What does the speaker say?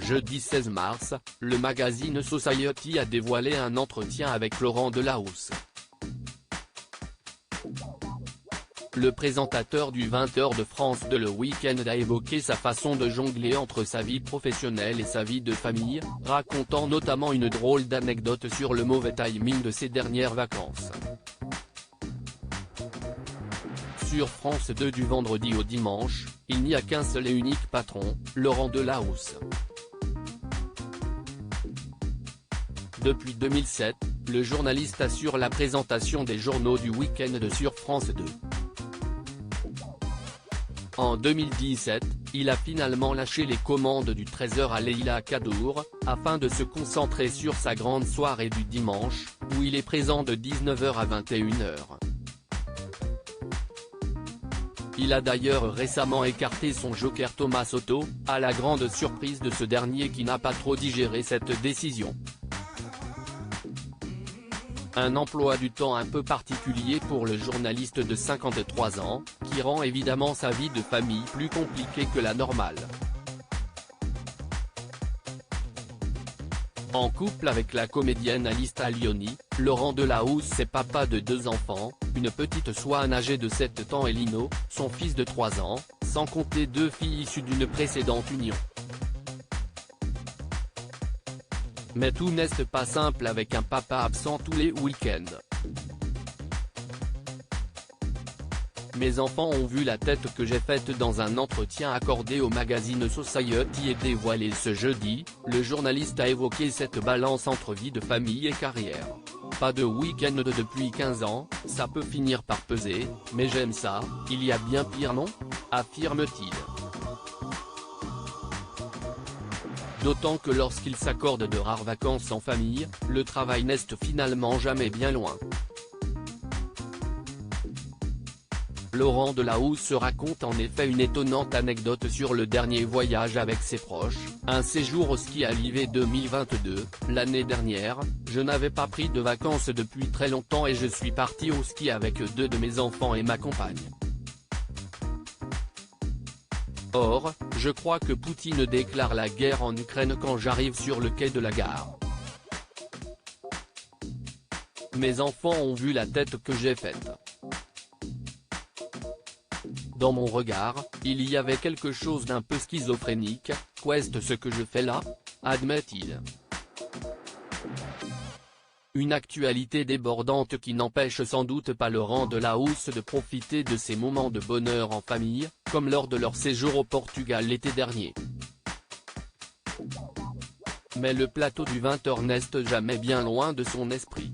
Jeudi 16 mars, le magazine Society a dévoilé un entretien avec Laurent Delahousse. Le présentateur du 20h de France de Le Week-end a évoqué sa façon de jongler entre sa vie professionnelle et sa vie de famille, racontant notamment une drôle d'anecdote sur le mauvais timing de ses dernières vacances. Sur France 2 du vendredi au dimanche, il n'y a qu'un seul et unique patron, Laurent Delahousse. Depuis 2007, le journaliste assure la présentation des journaux du week-end sur France 2. En 2017, il a finalement lâché les commandes du 13h à Leïla Kadour, afin de se concentrer sur sa grande soirée du dimanche, où il est présent de 19h à 21h. Il a d'ailleurs récemment écarté son joker Thomas Soto, à la grande surprise de ce dernier qui n'a pas trop digéré cette décision. Un emploi du temps un peu particulier pour le journaliste de 53 ans, qui rend évidemment sa vie de famille plus compliquée que la normale. En couple avec la comédienne Alice Taglioni, Laurent Delahousse est papa de 2 enfants, une petite Swan âgée de 7 ans et Lino, son fils de 3 ans, sans compter 2 filles issues d'une précédente union. Mais tout n'est pas simple avec un papa absent tous les week-ends. Mes enfants ont vu la tête que j'ai faite dans un entretien accordé au magazine Society et dévoilé ce jeudi, le journaliste a évoqué cette balance entre vie de famille et carrière. Pas de week-end depuis 15 ans, ça peut finir par peser, mais j'aime ça, il y a bien pire non ? Affirme-t-il. D'autant que lorsqu'il s'accorde de rares vacances en famille, le travail n'est finalement jamais bien loin. Laurent Delahousse raconte en effet une étonnante anecdote sur le dernier voyage avec ses proches, un séjour au ski à l'IV 2022, l'année dernière, je n'avais pas pris de vacances depuis très longtemps et je suis parti au ski avec 2 de mes enfants et ma compagne. Or, je crois que Poutine déclare la guerre en Ukraine quand j'arrive sur le quai de la gare. Mes enfants ont vu la tête que j'ai faite. Dans mon regard, il y avait quelque chose d'un peu schizophrénique, qu'est-ce ce que je fais là ? Admet-il. Une actualité débordante qui n'empêche sans doute pas Laurent Delahousse de profiter de ces moments de bonheur en famille, comme lors de leur séjour au Portugal l'été dernier. Mais le plateau du 20h n'est jamais bien loin de son esprit.